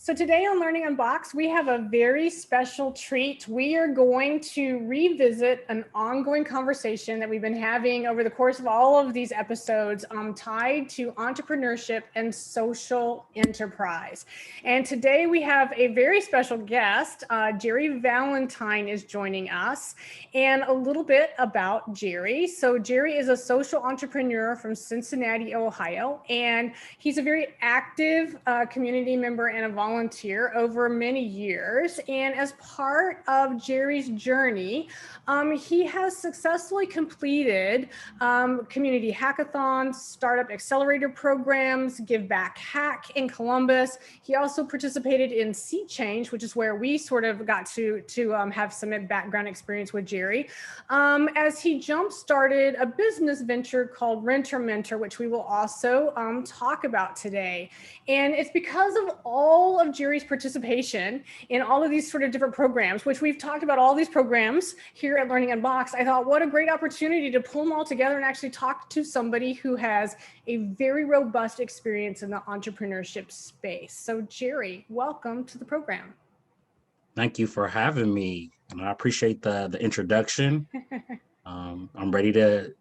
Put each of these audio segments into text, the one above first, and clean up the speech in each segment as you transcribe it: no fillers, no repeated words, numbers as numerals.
So today on Learning Unboxed, we have a very special treat. We are going to revisit an ongoing conversation that we've been having over the course of all of these episodes tied to entrepreneurship and social enterprise. And today we have a very special guest. Jerry Valentine is joining us, and a little bit about Jerry. So Jerry is a social entrepreneur from Cincinnati, Ohio, and he's a very active community member and a volunteer over many years. And as part of Jerry's journey, he has successfully completed community hackathons, startup accelerator programs, Give Back Hack in Columbus. He also participated in Sea Change, which is where we sort of got to have some background experience with Jerry, as he jump-started a business venture called Renter Mentor, which we will also talk about today. And it's because of all of Jerry's participation in all of these sort of different programs, which we've talked about all these programs here at Learning Unboxed. I thought, what a great opportunity to pull them all together and actually talk to somebody who has a very robust experience in the entrepreneurship space. So Jerry, welcome to the program. Thank you for having me. And I appreciate the introduction. I'm ready to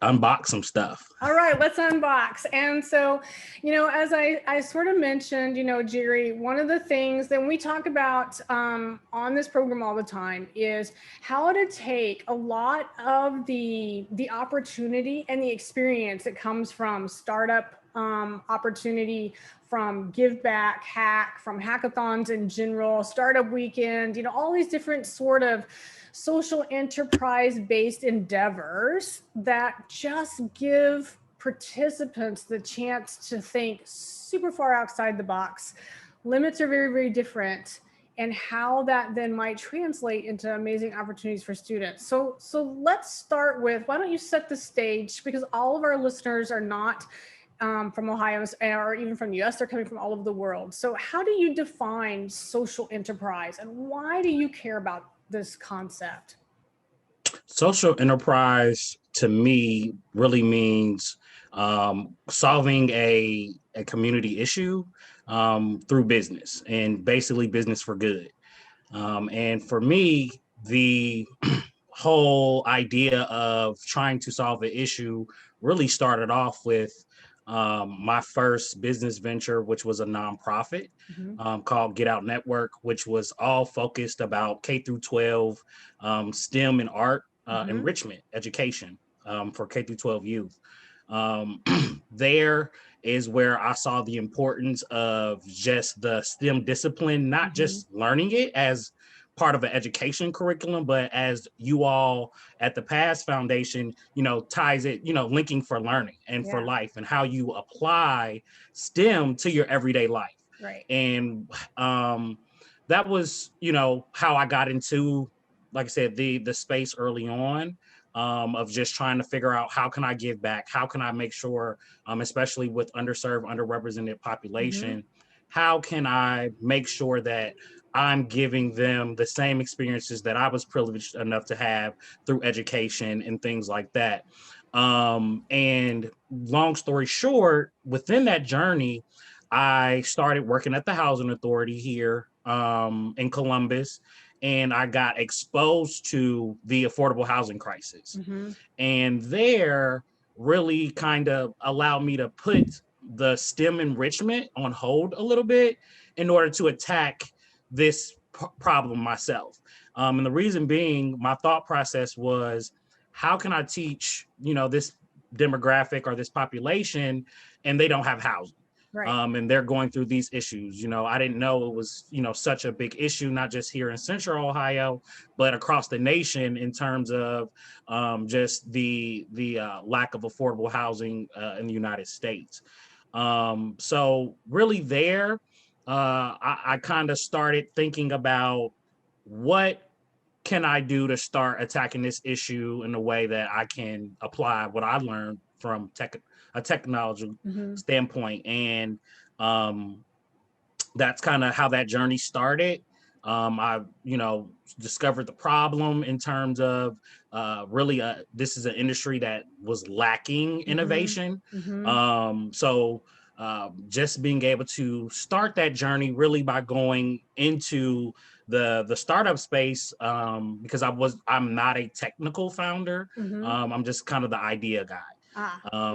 unbox some stuff. All right, let's unbox. And so, as I sort of mentioned, Jerry, one of the things that we talk about on this program all the time is how to take a lot of the opportunity and the experience that comes from startup opportunity, from Give Back Hack, from hackathons in general, Startup Weekend, all these different sort of social enterprise-based endeavors that just give participants the chance to think super far outside the box. Limits are very, very different, and how that then might translate into amazing opportunities for students. So let's start with, why don't you set the stage, because all of our listeners are not from Ohio or even from the US, they're coming from all over the world. So how do you define social enterprise, and why do you care about this concept? Social enterprise to me really means solving a community issue through business, and basically business for good. And for me, the whole idea of trying to solve an issue really started off with my first business venture, which was a nonprofit called Get Out Network, which was all focused about K through 12 STEM and art enrichment education for K through 12 youth. There is where I saw the importance of just the STEM discipline, not just learning it as part of an education curriculum, but as you all at the PASS Foundation, ties it, linking for learning and for life, and how you apply STEM to your everyday life. Right. And that was, how I got into, like I said, the space early on, of just trying to figure out, how can I give back? How can I make sure, especially with underserved, underrepresented population, how can I make sure that I'm giving them the same experiences that I was privileged enough to have through education and things like that. And long story short, within that journey, I started working at the Housing Authority here in Columbus, and I got exposed to the affordable housing crisis. And there really kind of allowed me to put the STEM enrichment on hold a little bit in order to attack this problem myself. And the reason being, my thought process was, how can I teach, this demographic or this population, and they don't have housing? Right. And they're going through these issues. I didn't know it was, such a big issue, not just here in Central Ohio, but across the nation, in terms of just the lack of affordable housing in the United States. So really there, I kind of started thinking about, what can I do to start attacking this issue in a way that I can apply what I learned from a technology standpoint. And that's kind of how that journey started. I, discovered the problem in terms of this is an industry that was lacking innovation. So just being able to start that journey really by going into the startup space, because I'm not a technical founder. I'm just kind of the idea guy.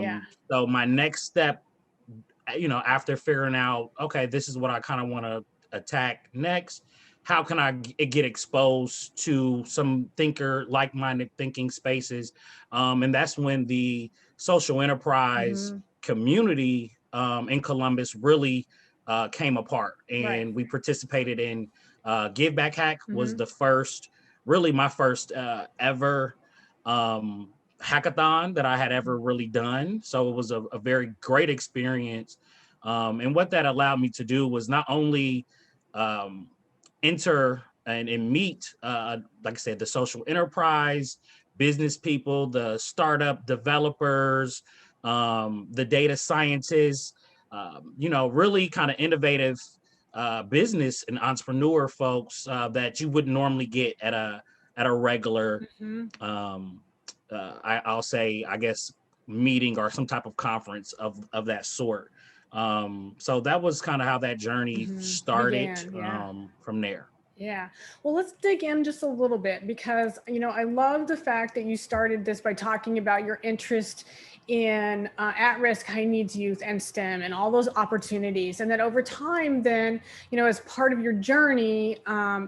Yeah. So my next step, after figuring out, okay, this is what I kind of want to attack next, how can I get exposed to some like-minded thinking spaces? And that's when the social enterprise community in Columbus really came apart. And we participated in Give Back Hack was the first, really my first ever hackathon that I had ever really done. So it was a very great experience. And what that allowed me to do was not only enter and meet, like I said, the social enterprise, business people, the startup developers, the data scientists, really kind of innovative business and entrepreneur folks that you wouldn't normally get at a regular, I'll say, I guess, meeting or some type of conference of that sort. So that was kind of how that journey started from there. Yeah. Well, let's dig in just a little bit because, I love the fact that you started this by talking about your interest in at-risk, high-needs youth and STEM and all those opportunities. And that over time, then, as part of your journey,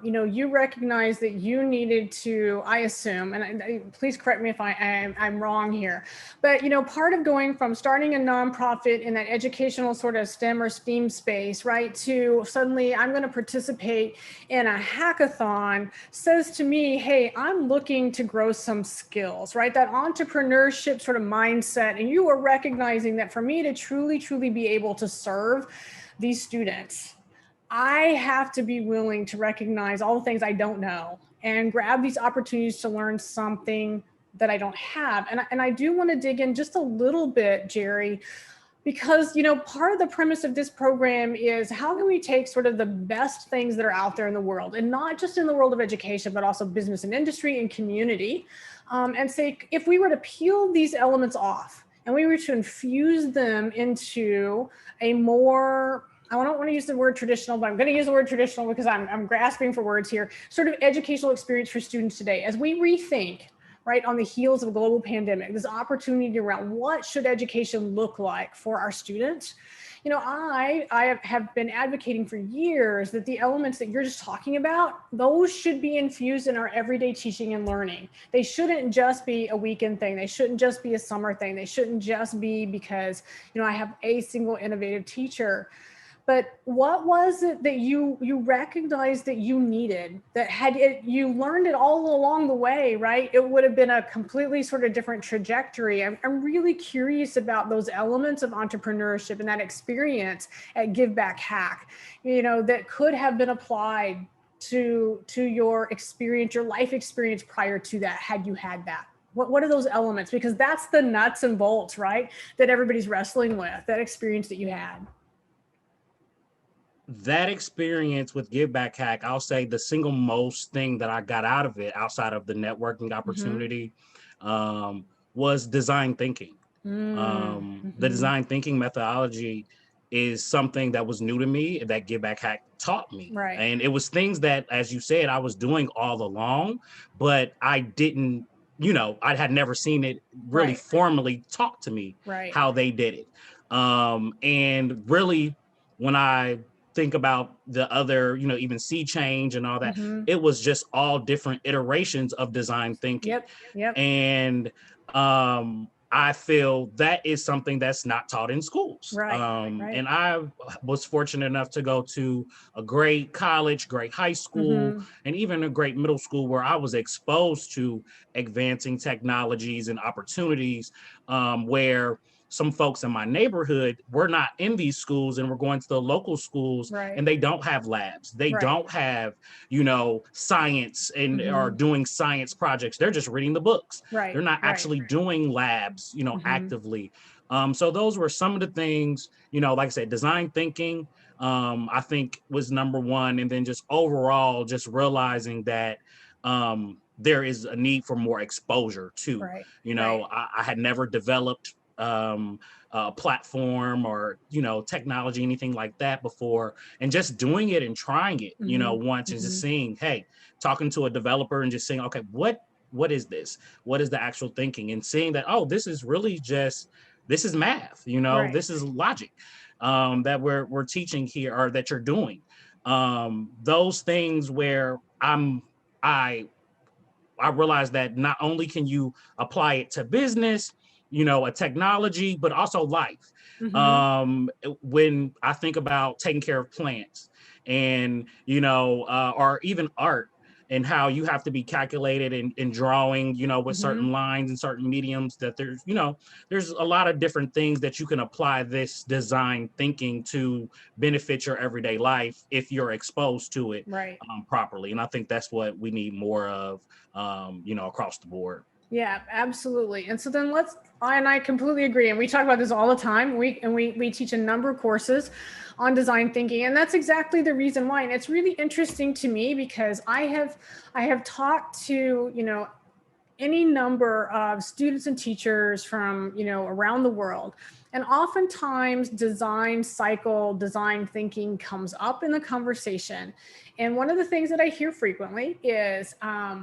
you recognize that you needed to, I assume, and please correct me if I'm wrong here, but, part of going from starting a nonprofit in that educational sort of STEM or STEAM space, right, to suddenly I'm going to participate in a hackathon says to me, hey, I'm looking to grow some skills, right? That entrepreneurship sort of mindset. And you are recognizing that for me to truly, truly be able to serve these students, I have to be willing to recognize all the things I don't know and grab these opportunities to learn something that I don't have. And I do want to dig in just a little bit, Jerry, because, part of the premise of this program is how can we take sort of the best things that are out there in the world, and not just in the world of education, but also business and industry and community, and say, if we were to peel these elements off and we were to infuse them into a more, I don't want to use the word traditional, but I'm going to use the word traditional because I'm grasping for words here, sort of educational experience for students today, as we rethink, right, on the heels of a global pandemic, this opportunity around what should education look like for our students. I have been advocating for years that the elements that you're just talking about, those should be infused in our everyday teaching and learning. They shouldn't just be a weekend thing. They shouldn't just be a summer thing. They shouldn't just be because, I have a single innovative teacher. But what was it that you recognized that you needed, that you learned it all along the way, right? It would have been a completely sort of different trajectory. I'm really curious about those elements of entrepreneurship and that experience at Give Back Hack, that could have been applied to your experience, your life experience prior to that, had you had that. What are those elements? Because that's the nuts and bolts, right, that everybody's wrestling with, that experience that you had. That experience with Give Back Hack, I'll say the single most thing that I got out of it outside of the networking opportunity was design thinking. The design thinking methodology is something that was new to me that Give Back Hack taught me. Right. And it was things that, as you said, I was doing all along, but I didn't, I had never seen it really formally taught to me how they did it. And really, when I think about the other, even Sea Change and all that, it was just all different iterations of design thinking. Yep. And I feel that is something that's not taught in schools. And I was fortunate enough to go to a great college, great high school, and even a great middle school where I was exposed to advancing technologies and opportunities, where some folks in my neighborhood were not in these schools and were going to the local schools, and they don't have labs. They don't have, science and are doing science projects. They're just reading the books. They're not actually doing labs, actively. So those were some of the things, like I said, design thinking, I think was number one. And then just overall, just realizing that there is a need for more exposure too. I had never developed platform or, technology, anything like that before, and just doing it and trying it, once, and just seeing, hey, talking to a developer and just saying, okay, what is this? What is the actual thinking? And seeing that, oh, this is really just, this is math, Right. this is logic that we're teaching here, or that you're doing. Those things where I realize that not only can you apply it to business, a technology, but also life. When I think about taking care of plants and, or even art, and how you have to be calculated in drawing, with certain lines and certain mediums, that there's a lot of different things that you can apply this design thinking to benefit your everyday life if you're exposed to it properly. And I think that's what we need more of, across the board. Yeah, absolutely. And so then I completely agree. And we talk about this all the time. We teach a number of courses on design thinking. And that's exactly the reason why. And it's really interesting to me because I have talked to, any number of students and teachers from, around the world. And oftentimes design thinking comes up in the conversation. And one of the things that I hear frequently is, I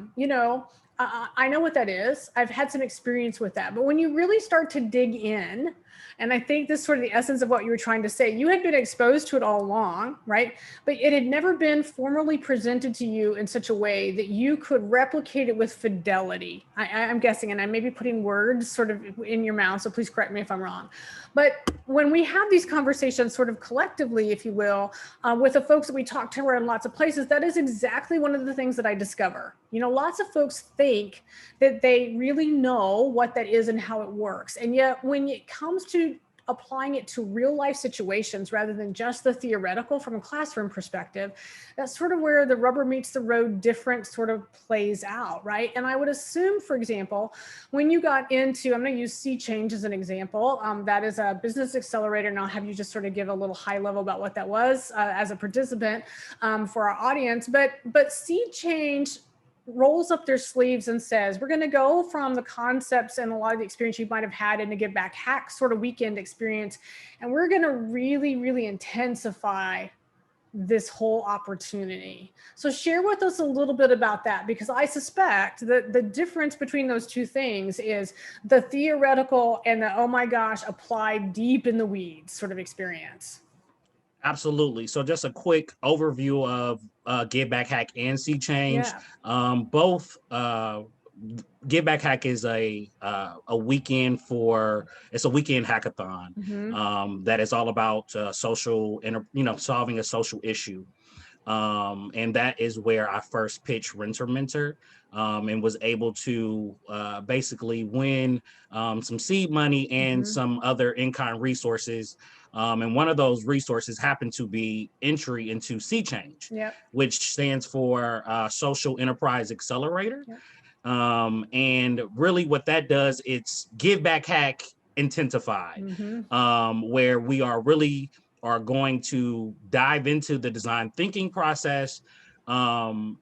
know what that is. I've had some experience with that. But when you really start to dig in, and I think this is sort of the essence of what you were trying to say, you had been exposed to it all along, right? But it had never been formally presented to you in such a way that you could replicate it with fidelity. I'm guessing, and I may be putting words sort of in your mouth, so please correct me if I'm wrong. But when we have these conversations sort of collectively, if you will, with the folks that we talk to in lots of places, that is exactly one of the things that I discover. Lots of folks think that they really know what that is and how it works. And yet when it comes to applying it to real life situations rather than just the theoretical from a classroom perspective, that's sort of where the rubber meets the road different sort of plays out, right? And I would assume, for example, when you got into, I'm going to use Sea Change as an example, that is a business accelerator, and I'll have you just sort of give a little high level about what that was as a participant for our audience. But Sea Change rolls up their sleeves and says, we're going to go from the concepts and a lot of the experience you might have had in a Give Back Hack sort of weekend experience, and we're going to really, really intensify this whole opportunity. So share with us a little bit about that, because I suspect that the difference between those two things is the theoretical and the, oh my gosh, applied deep in the weeds sort of experience. Absolutely. So just a quick overview of Give Back Hack and Sea Change. Both Give Back Hack is a weekend it's a weekend hackathon that is all about solving a social issue. And that is where I first pitched Renter Mentor, and was able to basically win some seed money and some other in-kind resources. And one of those resources happened to be entry into Sea Change, which stands for Social Enterprise Accelerator. And really what that does, it's Give Back Hack intensified, where we are going to dive into the design thinking process in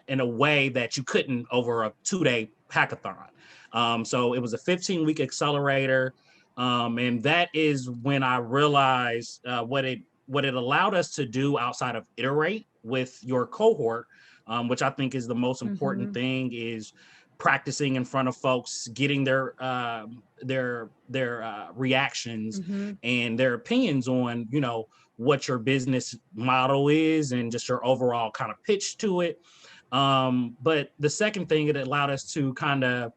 a way that you couldn't over a 2-day hackathon. So it was a 15-week accelerator. And that is when I realized what it allowed us to do outside of iterate with your cohort, which I think is the most important thing, is practicing in front of folks, getting their reactions and their opinions on, what your business model is and just your overall kind of pitch to it. But the second thing, it allowed us to kind of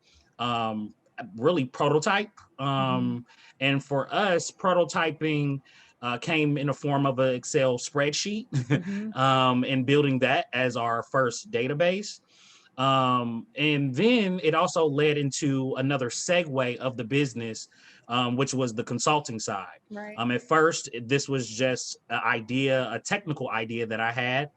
really prototype. And for us, prototyping came in the form of an Excel spreadsheet, and building that as our first database. And then it also led into another segue of the business, which was the consulting side. At first, this was just a technical idea that I had.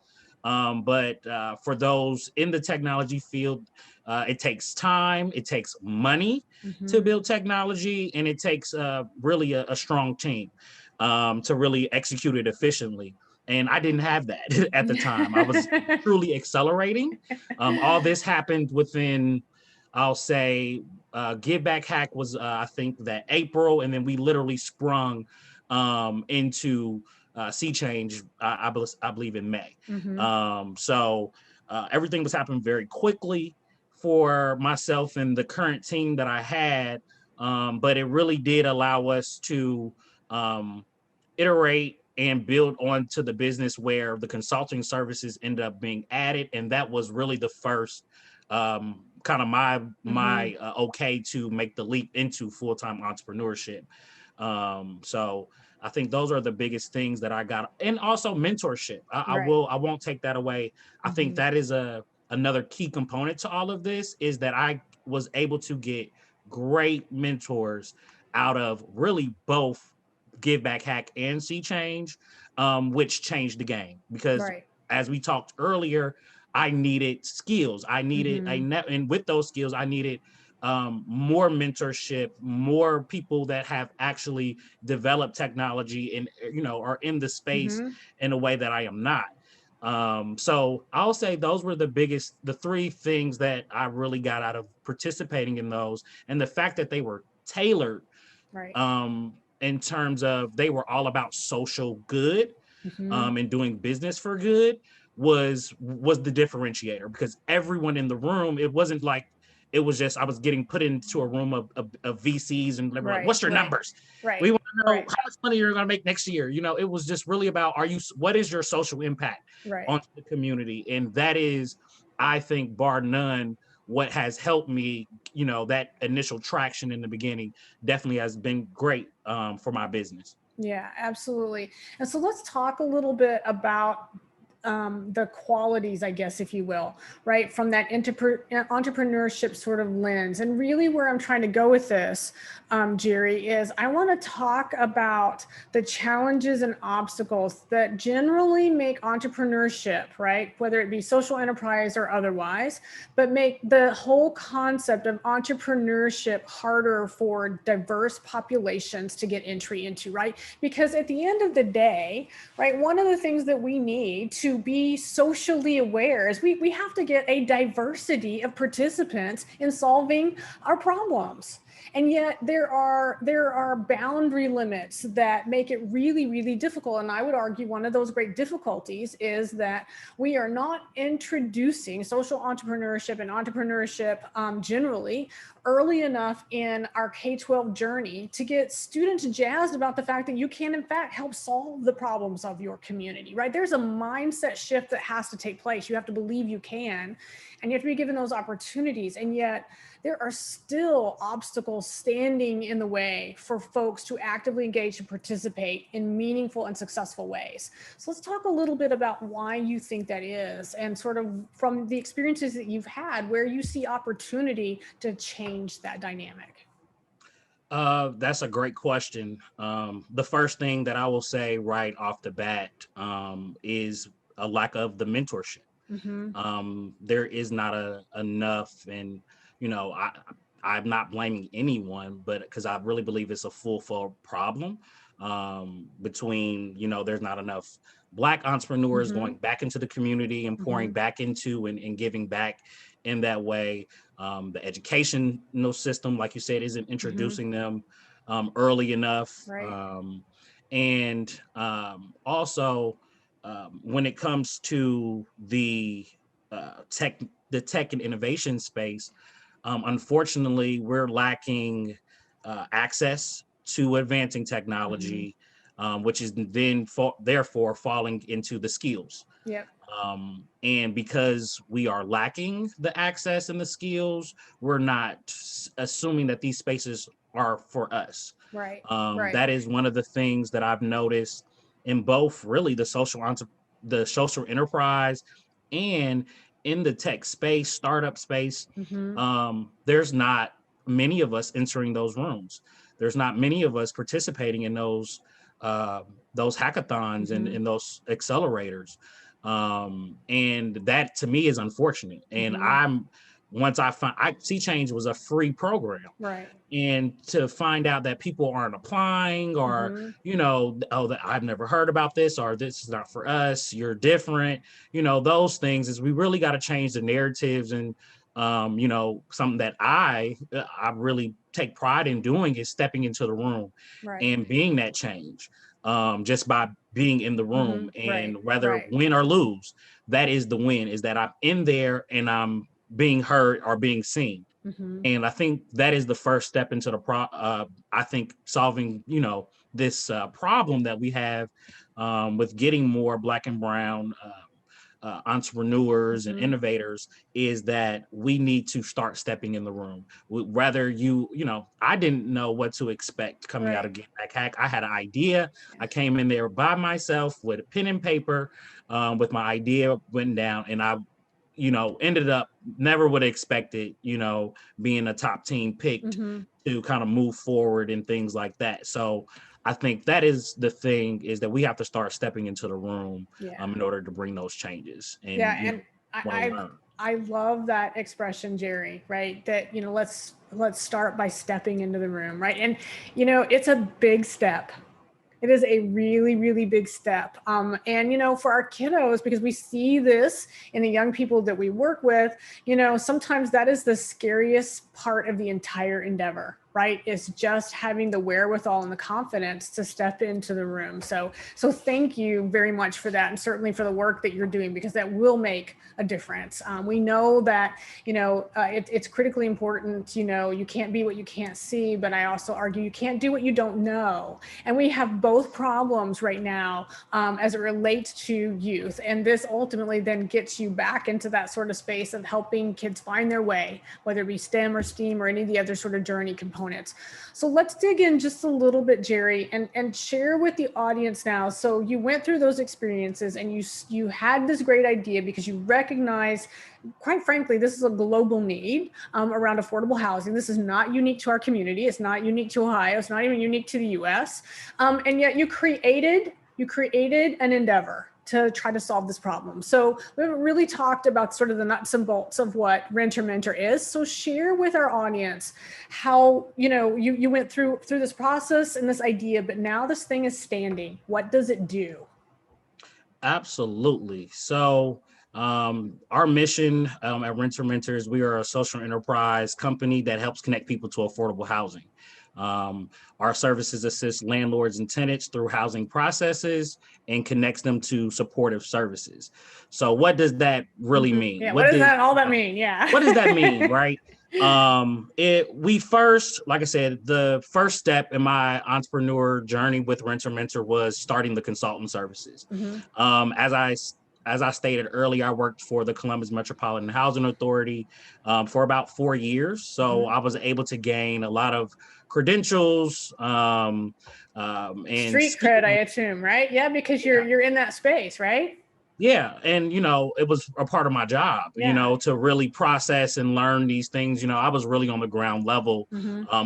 But for those in the technology field, it takes time, it takes money to build technology, and it takes really a strong team to really execute it efficiently. And I didn't have that at the time. I was truly accelerating. All this happened within I'll say Give Back Hack was I think that April, and then we literally sprung into Sea Change, I believe in May. So everything was happening very quickly for myself and the current team that I had, but it really did allow us to iterate and build onto the business where the consulting services ended up being added, and that was really the first kind of my okay to make the leap into full-time entrepreneurship. So I think those are the biggest things that I got, and also mentorship. I won't take that away. I think that is another key component to all of this, is that I was able to get great mentors out of really both Give Back Hack and Sea Change, which changed the game, because as we talked earlier, I needed skills. I needed and with those skills, I needed more mentorship, more people that have actually developed technology and are in the space in a way that I am not. So I'll say those were the three things that I really got out of participating in those, and the fact that they were tailored in terms of they were all about social good and doing business for good was the differentiator, because everyone in the room, it wasn't like it was just I was getting put into a room of VCs and they were like, what's your numbers? We want to know how much money you're going to make next year. It was just really about what is your social impact on the community? And that is, I think, bar none, what has helped me, that initial traction in the beginning definitely has been great for my business. Yeah, absolutely. And so let's talk a little bit about the qualities, I guess, if you will, right, from that entrepreneurship sort of lens. And really where I'm trying to go with this, Jerry, is I want to talk about the challenges and obstacles that generally make entrepreneurship, right, whether it be social enterprise or otherwise, but make the whole concept of entrepreneurship harder for diverse populations to get entry into, right? Because at the end of the day, right, one of the things that we need to be socially aware is we have to get a diversity of participants in solving our problems. And yet there are boundary limits that make it really, really difficult. And I would argue one of those great difficulties is that we are not introducing social entrepreneurship and entrepreneurship generally early enough in our K-12 journey to get students jazzed about the fact that you can, in fact, help solve the problems of your community, right? There's a mindset shift that has to take place. You have to believe you can, and you have to be given those opportunities. And yet there are still obstacles standing in the way for folks to actively engage and participate in meaningful and successful ways. So let's talk a little bit about why you think that is, and sort of from the experiences that you've had, where you see opportunity to change that dynamic. That's a great question. The first thing that I will say right off the bat is a lack of the mentorship. There is not enough, and I'm not blaming anyone, but because I really believe it's a full problem between, there's not enough Black entrepreneurs going back into the community and pouring back into and giving back in that way. The educational system, like you said, isn't introducing them early enough. And also, when it comes to the tech and innovation space, unfortunately, we're lacking access to advancing technology, which is then therefore falling into the skills. And because we are lacking the access and the skills, we're not assuming that these spaces are for us. That is one of the things that I've noticed in both really the social enterprise and in the tech space, startup space. There's not many of us entering those rooms. There's not many of us participating in those hackathons and those accelerators. And that to me is unfortunate. And once I Sea Change was a free program. And to find out that people aren't applying, or, that I've never heard about this, or this is not for us, you're different, those things, is we really got to change the narratives and something that I really take pride in doing is stepping into the room and being that change, just by being in the room. And whether win or lose, that is the win, is that I'm in there and I'm being heard or being seen. And I think that is the first step into the I think solving, this problem that we have with getting more Black and brown entrepreneurs and innovators, is that we need to start stepping in the room. Whether I didn't know what to expect coming out of Get Back Hack. I had an idea. I came in there by myself with a pen and paper, with my idea written down, and I ended up never would have expected, being a top team picked to kind of move forward and things like that. So I think that is the thing, is that we have to start stepping into the room in order to bring those changes. And I love that expression, Jerry, right? That, let's start by stepping into the room, right? And, it's a big step. It is a really, really big step. And, for our kiddos, because we see this in the young people that we work with, sometimes that is the scariest part of the entire endeavor, right? Is just having the wherewithal and the confidence to step into the room. So thank you very much for that. And certainly for the work that you're doing, because that will make a difference. We know that, it's critically important. You can't be what you can't see, but I also argue you can't do what you don't know. And we have both problems right now as it relates to youth. And this ultimately then gets you back into that sort of space of helping kids find their way, whether it be STEM or STEAM or any of the other sort of journey components. So let's dig in just a little bit, Jerry, and share with the audience now. So you went through those experiences and you had this great idea because you recognize, quite frankly, this is a global need around affordable housing. This is not unique to our community. It's not unique to Ohio. It's not even unique to the US. And yet you created an endeavor to try to solve this problem. So we haven't really talked about sort of the nuts and bolts of what Renter Mentor is. So share with our audience how, you went through this process and this idea, but now this thing is standing. What does it do? Absolutely. So our mission at Renter Mentors, we are a social enterprise company that helps connect people to affordable housing. Our services assist landlords and tenants through housing processes and connects them to supportive services. So what does that really mean? Yeah, what does all that mean? Yeah. What does that mean, right? We first, like I said, the first step in my entrepreneur journey with Renter Mentor was starting the consultant services. As I stated earlier, I worked for the Columbus Metropolitan Housing Authority for about 4 years. So I was able to gain a lot of credentials and street cred, I assume, right? Yeah, because you're in that space, right? Yeah. And, it was a part of my job, to really process and learn these things. I was really on the ground level,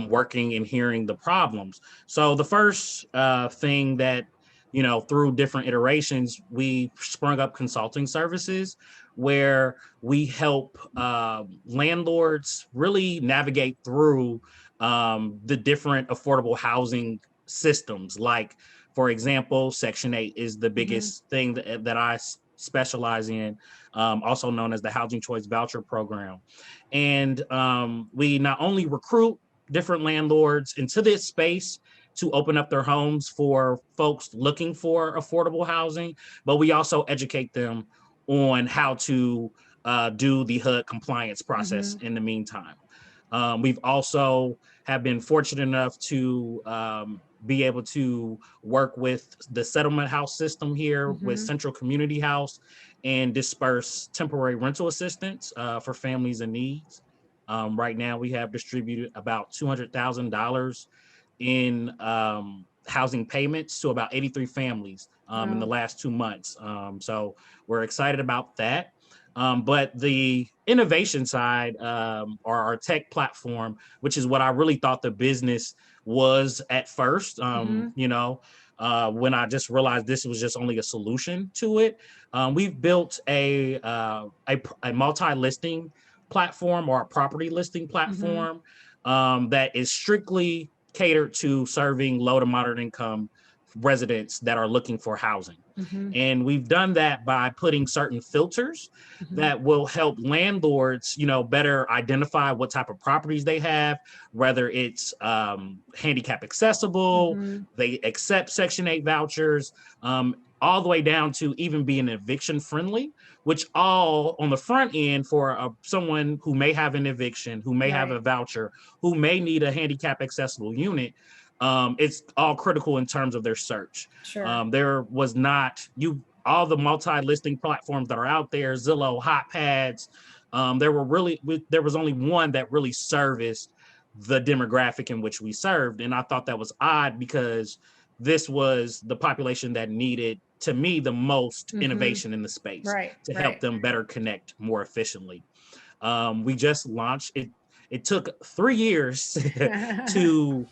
working and hearing the problems. So the first thing that, through different iterations, we sprung up consulting services where we help landlords really navigate through the different affordable housing systems. Like, for example, Section 8 is the biggest thing that I specialize in, also known as the Housing Choice Voucher Program. And we not only recruit different landlords into this space to open up their homes for folks looking for affordable housing, but we also educate them on how to do the HUD compliance process in the meantime. We've also have been fortunate enough to be able to work with the settlement house system here with Central Community House and disperse temporary rental assistance for families in needs. Right now, we have distributed about $200,000 in housing payments to about 83 families in the last 2 months. So we're excited about that. But the innovation side, or our tech platform, which is what I really thought the business was at first, when I just realized this was just only a solution to it. We've built a multi-listing platform, or a property listing platform that is strictly catered to serving low to moderate income residents that are looking for housing. Mm-hmm. And we've done that by putting certain filters Mm-hmm. that will help landlords, better identify what type of properties they have, whether it's handicap accessible, Mm-hmm. they accept Section 8 vouchers, all the way down to even being eviction friendly, which all on the front end for someone who may have an eviction, who may have a voucher, who may need a handicap accessible unit. It's all critical in terms of their search. Sure. There was not all the multi-listing platforms that are out there, Zillow, Hotpads. There was only one that really serviced the demographic in which we served, and I thought that was odd because this was the population that needed, to me, the most innovation in the space to help them better connect more efficiently. We just launched it. It took 3 years to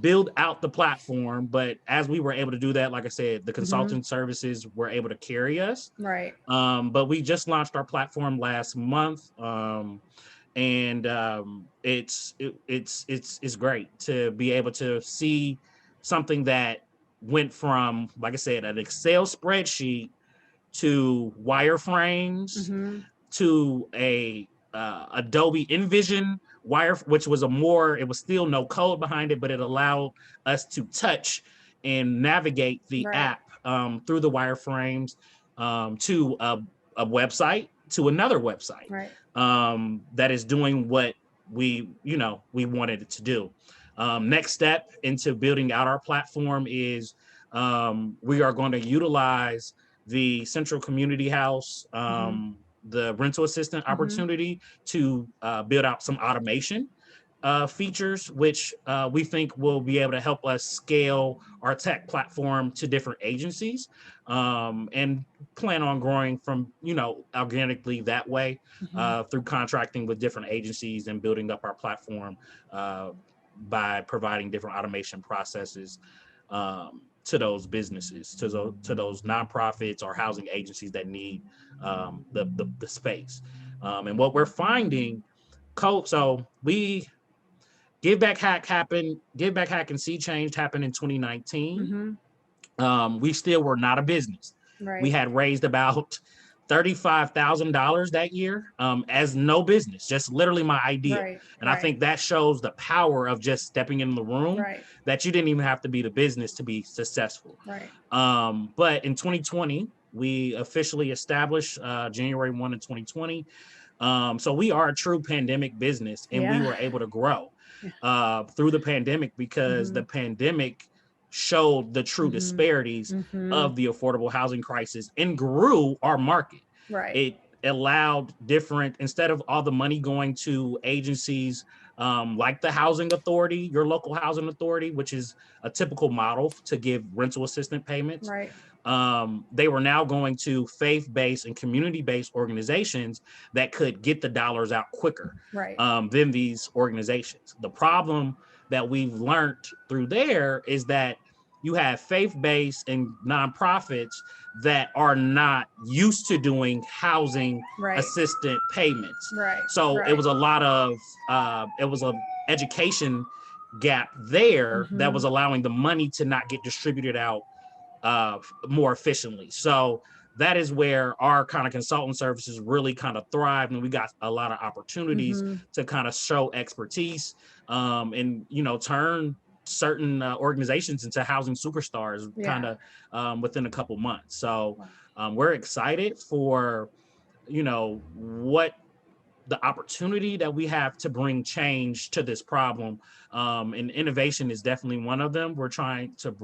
build out the platform, but as we were able to do that, like I said, the consulting services were able to carry us. Right. But we just launched our platform last month, and it's great to be able to see something that went from, like I said, an Excel spreadsheet to wireframes to a Adobe InVision wire, which was it was still no code behind it, but it allowed us to touch and navigate the app through the wireframes to a website, to another website that is doing what we wanted it to do. Next step into building out our platform is we are going to utilize the Central Community House, the rental assistant opportunity to build out some automation features, which we think will be able to help us scale our tech platform to different agencies, and plan on growing from, organically that way, through contracting with different agencies and building up our platform by providing different automation processes to those businesses, to those nonprofits or housing agencies that need the space. And what we're finding, so we Give Back Hack and See Change happened in 2019. We still were not a business. We had raised about $35,000 that year as no business, just literally my idea. And I think that shows the power of just stepping in the room, that you didn't even have to be the business to be successful. But in 2020, we officially established January 1 of 2020. So we are a true pandemic business, and we were able to grow through the pandemic because the pandemic showed the true disparities of the affordable housing crisis and grew our market. It allowed instead of all the money going to agencies like the housing authority, your local housing authority, which is a typical model to give rental assistance payments. They were now going to faith-based and community-based organizations that could get the dollars out quicker than these organizations. The problem that we've learned through there is that you have faith-based and nonprofits that are not used to doing housing assistant payments. So it was a lot of, it was an education gap there that was allowing the money to not get distributed out more efficiently. So that is where our kind of consultant services really kind of thrived, and we got a lot of opportunities to kind of show expertise and turn certain organizations into housing superstars kind of within a couple months. So we're excited for what the opportunity that we have to bring change to this problem, and innovation is definitely one of them. We're trying to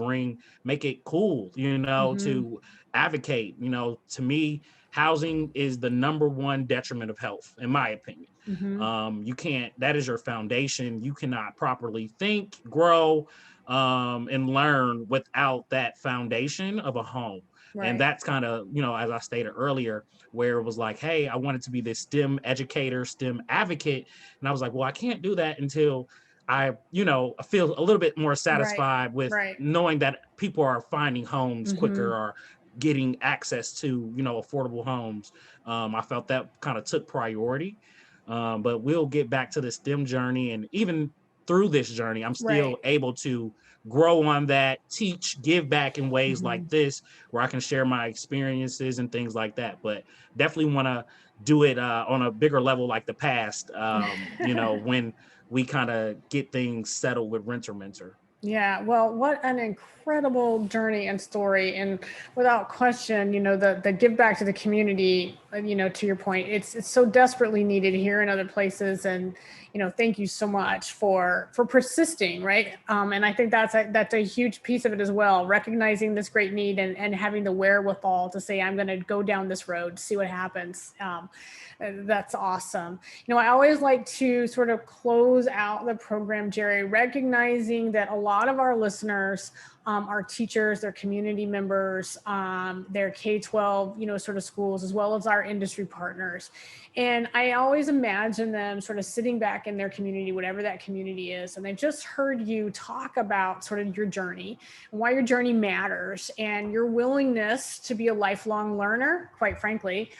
make it cool, to advocate. To me, housing is the number one detriment of health, in my opinion. That is your foundation. You cannot properly think, grow, and learn without that foundation of a home. And that's kind of, as I stated earlier, where it was like, hey, I wanted to be this STEM educator, STEM advocate. And I was like, well, I can't do that until I feel a little bit more satisfied with knowing that people are finding homes quicker or getting access to, affordable homes. I felt that kind of took priority. But we'll get back to the STEM journey. And even through this journey, I'm still able to grow on that, teach, give back in ways like Mhm. this, where I can share my experiences and things like that. But definitely want to do it on a bigger level like the past, when we kind of get things settled with Renter Mentor. Yeah, well, what an incredible journey and story. And without question, the give back to the community, to your point, it's so desperately needed here and other places. And, thank you so much for persisting, right? And I think that's a huge piece of it as well, recognizing this great need and having the wherewithal to say, I'm going to go down this road, see what happens. That's awesome. I always like to sort of close out the program, Jerry, recognizing that a lot of our listeners are teachers, they're community members, they're K-12, sort of schools, as well as our industry partners. And I always imagine them sort of sitting back in their community, whatever that community is, and they just heard you talk about sort of your journey and why your journey matters, and your willingness to be a lifelong learner, quite frankly,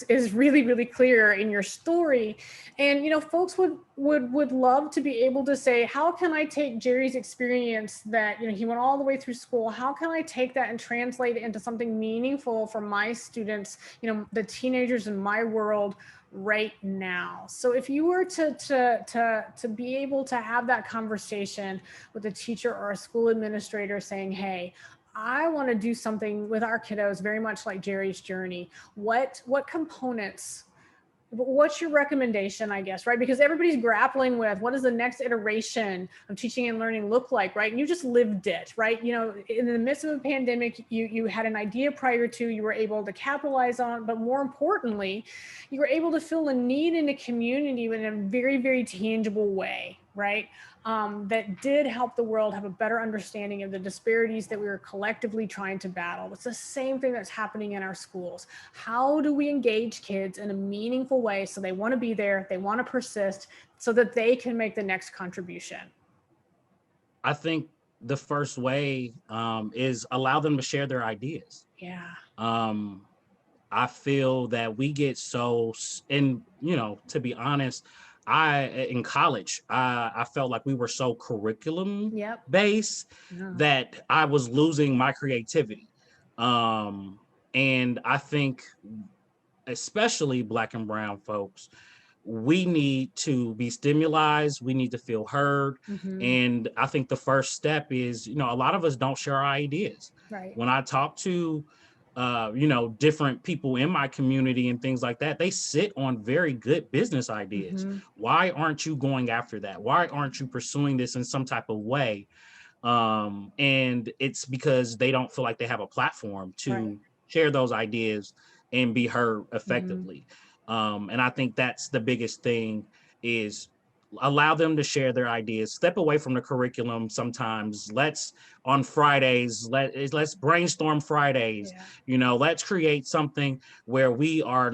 is really, really clear in your story. And, folks would love to be able to say, how can I take Jerry's experience that, he went all the way through school? How can I take that and translate it into something meaningful for my students, the teenagers in my world right now? So if you were to be able to have that conversation with a teacher or a school administrator saying, hey, I want to do something with our kiddos very much like Jerry's journey, what components, what's your recommendation, I guess, right? Because everybody's grappling with what does the next iteration of teaching and learning look like, right? And you just lived it, right? In the midst of a pandemic, you had an idea prior to, you were able to capitalize on, but more importantly, you were able to fill a need in a community in a very, very tangible way, right? That did help the world have a better understanding of the disparities that we were collectively trying to battle. It's the same thing that's happening in our schools. How do we engage kids in a meaningful way so they want to be there, they want to persist, so that they can make the next contribution? I think the first way is allow them to share their ideas. Yeah. I feel that we get to be honest, in college, I felt like we were so curriculum Yep. based Yeah. that I was losing my creativity. And I think especially Black and brown folks, we need to be stimulated, we need to feel heard. Mhm. And I think the first step is, a lot of us don't share our ideas. Right. When I talk to different people in my community and things like that, they sit on very good business ideas. Mhm. Why aren't you going after that? Why aren't you pursuing this in some type of way? And it's because they don't feel like they have a platform to Right. share those ideas and be heard Mhm. effectively. And I think that's the biggest thing, is allow them to share their ideas, step away from the curriculum. Sometimes on Fridays, let's brainstorm Fridays. Yeah. Let's create something where we are,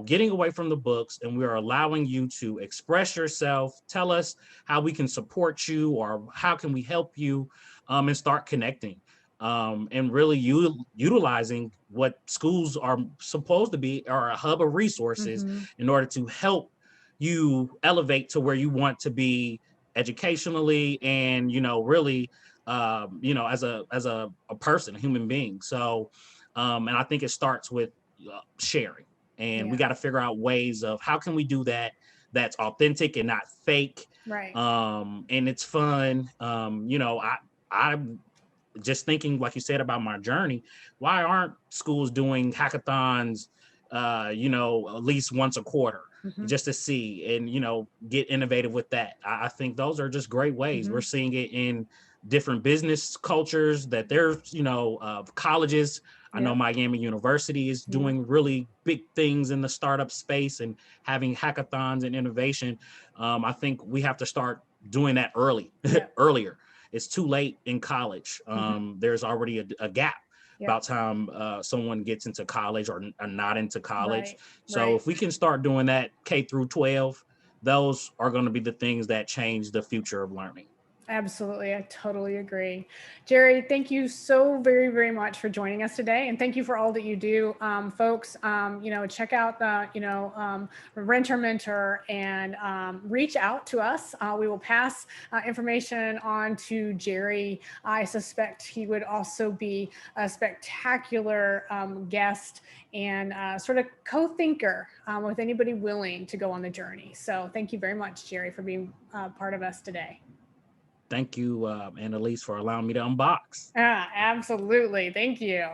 getting away from the books, and we are allowing you to express yourself, tell us how we can support you or how can we help you, and start connecting. And really utilizing what schools are supposed to be, are a hub of resources Mhm. in order to help you elevate to where you want to be educationally and, really, as a person, a human being. So, and I think it starts with sharing, and we Yeah. got to figure out ways of how can we do that that's authentic and not fake. Right. And it's fun. I'm just thinking, like you said, about my journey. Why aren't schools doing hackathons, at least once a quarter, Mhm. just to see and, get innovative with that? I think those are just great ways. Mhm. We're seeing it in different business cultures that there's, colleges. I know Yep. Miami University is Yeah. doing really big things in the startup space and having hackathons and innovation. I think we have to start doing that Yep. earlier. It's too late in college. Mhm. There's already a gap Yep. about time someone gets into college or not into college. Right. So Right. if we can start doing that K through 12, those are going to be the things that change the future of learning. Absolutely. I totally agree. Jerry, thank you so very, very much for joining us today. And thank you for all that you do. Folks, check out the, Renter Mentor and reach out to us. We will pass information on to Jerry. I suspect he would also be a spectacular guest and sort of co-thinker with anybody willing to go on the journey. So thank you very much, Jerry, for being part of us today. Thank you, Annalise, for allowing me to unbox. Absolutely. Thank you.